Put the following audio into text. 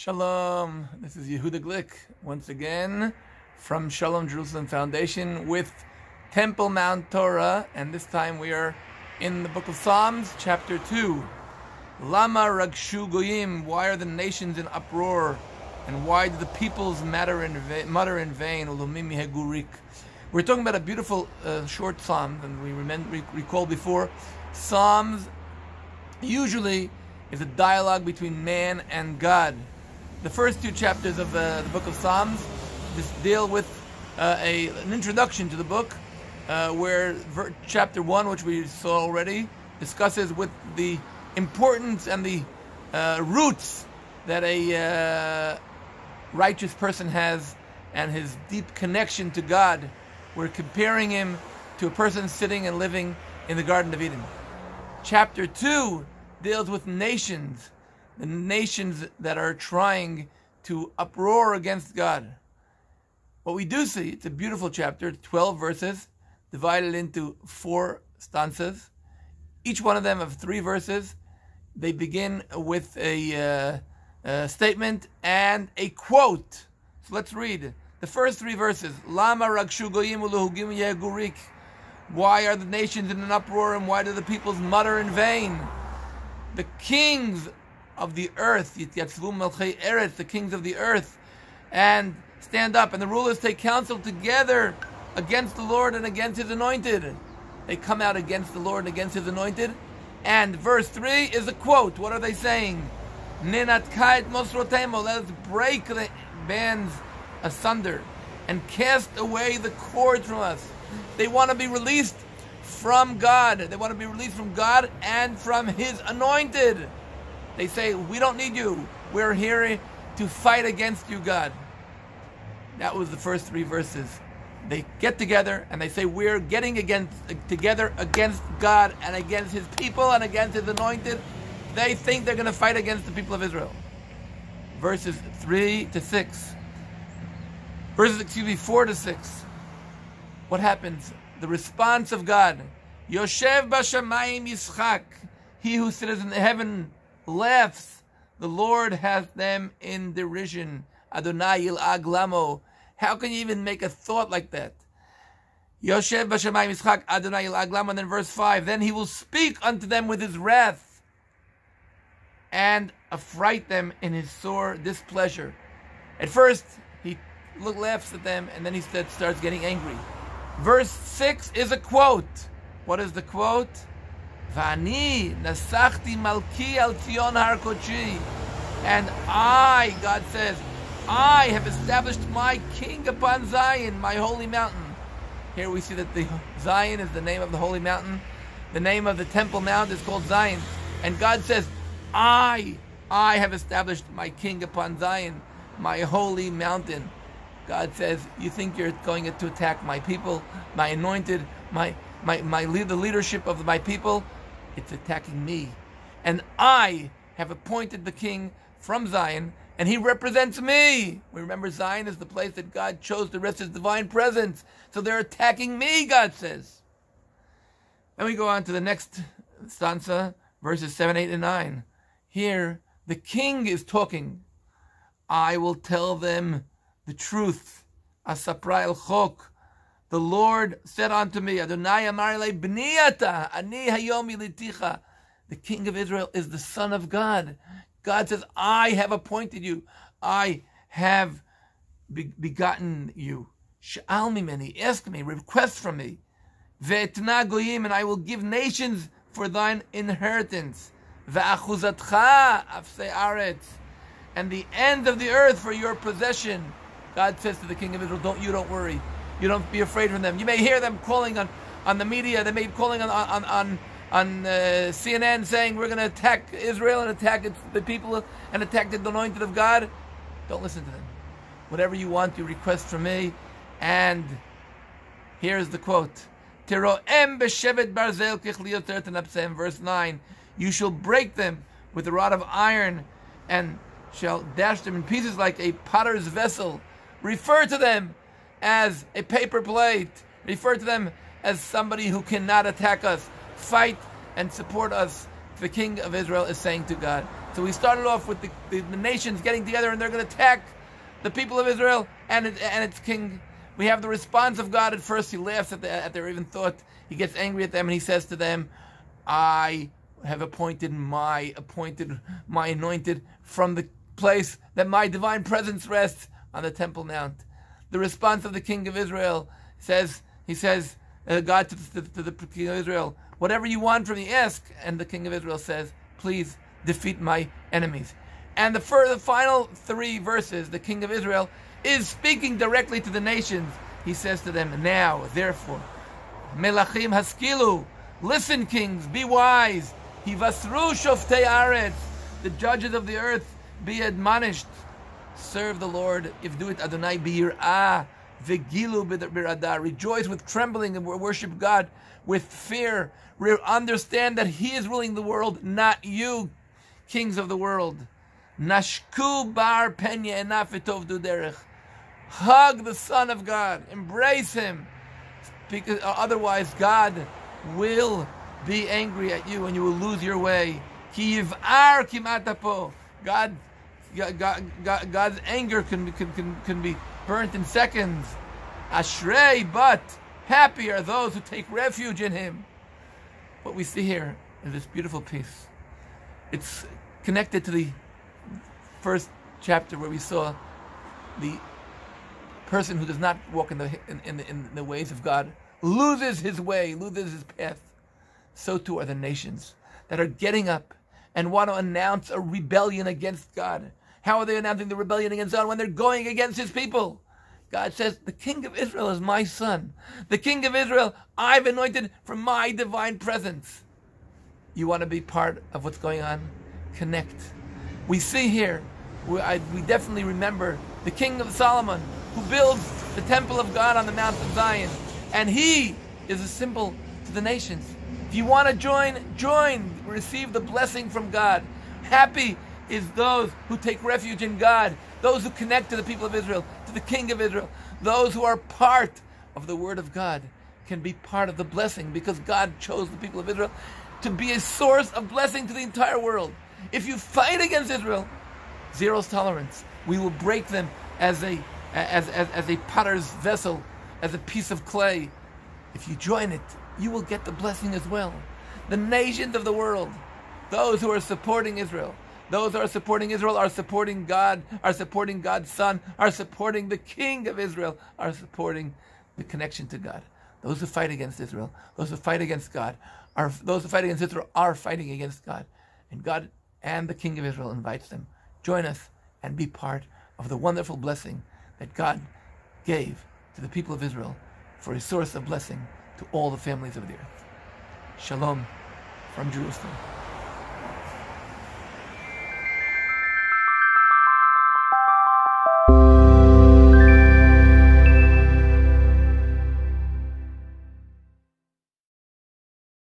Shalom, this is Yehudah Glick once again from Shalom Jerusalem Foundation with Temple Mount Torah, and this time we are in the book of Psalms, chapter 2. Lama ragshu goyim, why are the nations in uproar, and why do the peoples mutter in vain? Ulumimi hegurik. We're talking about a beautiful short psalm, and we recall before, Psalms usually is a dialogue between man and God. The first two chapters of the book of Psalms just deal with an introduction to the book, where chapter 1, which we saw already, discusses with the importance and the roots that a righteous person has and his deep connection to God. We're comparing him to a person sitting and living in the Garden of Eden. Chapter 2 deals with nations, the nations that are trying to uproar against God. What we do see, it's a beautiful chapter, 12 verses, divided into 4 stanzas. Each one of them of 3 verses. They begin with a statement and a quote. So let's read the first 3 verses. Lama ragshu goyim uluhugim yegurik. Why are the nations in an uproar, and why do the peoples mutter in vain? The kings of the earth, Yityatzvu Melchei Eretz, the kings of the earth, and stand up, and the rulers take counsel together against the Lord and against His anointed. They come out against the Lord and against His anointed. And verse 3 is a quote. What are they saying? Nenatka et mosrotemo, let us break the bands asunder and cast away the cords from us. They want to be released from God. They want to be released from God and from His anointed. They say, we don't need you. We're here to fight against you, God. That was the first 3 verses. They get together and they say, we're getting together against God and against His people and against His anointed. They think they're going to fight against the people of Israel. Verses 3 to 6. Verses 4 to 6. What happens? The response of God. Yoshev b'shamayim yischak. He who sits in heaven laughs. The Lord has them in derision. Adonai yil'ag lamo. How can you even make a thought like that? Yoshev b'shamayim yischak. Adonai yil'ag lamo. And then verse 5. Then He will speak unto them with His wrath and affright them in His sore displeasure. At first, He laughs at them, and then He starts getting angry. Verse 6 is a quote. What is the quote? Vani nasachti malki al Tzion har kodeshi. And I, God says, I have established my king upon Zion, my holy mountain. Here we see that the Zion is the name of the holy mountain. The name of the Temple Mount is called Zion. And God says, I have established my king upon Zion, my holy mountain. God says, you think you're going to attack my people, my anointed, the leadership of my people? It's attacking me. And I have appointed the king from Zion, and he represents me. We remember Zion is the place that God chose to rest His divine presence. So they're attacking me, God says. Then we go on to the next stanza, verses 7, 8, and 9. Here, the king is talking. I will tell them the truth. Asapra el chok. The Lord said unto me, Adonai amar le bniyata, ani hayom yiliticha. The king of Israel is the son of God. God says, I have appointed you. I have begotten you. Sha'al mimeni, ask me, request from me. Ve'etna goyim, and I will give nations for thine inheritance. Ve'achuzatcha afsei aretz, and the end of the earth for your possession. God says to the king of Israel, don't worry. You don't be afraid from them. You may hear them calling on the media. They may be calling on CNN saying, we're going to attack Israel and attack the people and attack the anointed of God. Don't listen to them. Whatever you want, you request from me. And here's the quote. Teroem b'shevet barzel kichlioter tenapsem. Verse 9. You shall break them with a rod of iron and shall dash them in pieces like a potter's vessel. Refer to them as a paper plate. Refer to them as somebody who cannot attack us. Fight and support us the king of Israel is saying to God. So we started off with the nations getting together and they're going to attack the people of Israel and its king. We have the response of God. At first he laughs at their even thought. He gets angry at them and he says to them, I have appointed my anointed from the place that my divine presence rests on the Temple Mount. The response of the king of Israel says, God to the king of Israel, whatever you want from me, ask. And the king of Israel says, please defeat my enemies. And the final 3 verses, the king of Israel is speaking directly to the nations. He says to them, now, therefore, Melachim haskilu, listen, kings, be wise. Hivasru shoftei aretz, the judges of the earth, be admonished. Serve the Lord. If do it, Adonai b'yir'ah, v'gilu b'iradah. Rejoice with trembling and worship God with fear. Understand that He is ruling the world, not you, kings of the world. Nashku bar penya enafetov duderech. Hug the Son of God. Embrace Him. Because otherwise God will be angry at you and you will lose your way. Ki yiv'ar kimatapo. God's anger can be burnt in seconds. Ashrei, but happy are those who take refuge in Him. What we see here is this beautiful piece. It's connected to the first chapter where we saw the person who does not walk in the ways of God loses his way, loses his path. So too are the nations that are getting up and want to announce a rebellion against God. How are they announcing the rebellion against God when they're going against His people? God says, the king of Israel is my son. The king of Israel I've anointed from my divine presence. You want to be part of what's going on? Connect. We see here, we definitely remember the king of Solomon who builds the temple of God on the Mount of Zion. And he is a symbol to the nations. If you want to join, receive the blessing from God. Happy is those who take refuge in God, those who connect to the people of Israel, to the king of Israel. Those who are part of the word of God can be part of the blessing because God chose the people of Israel to be a source of blessing to the entire world. If you fight against Israel, zero tolerance. We will break them as a potter's vessel, as a piece of clay. If you join it, you will get the blessing as well. The nations of the world, those who are supporting Israel, those who are supporting Israel are supporting God, are supporting God's Son, are supporting the King of Israel, are supporting the connection to God. Those who fight against Israel, those who fight against God, those who fight against Israel are fighting against God. And God and the King of Israel invites them. Join us and be part of the wonderful blessing that God gave to the people of Israel for a source of blessing to all the families of the earth. Shalom from Jerusalem.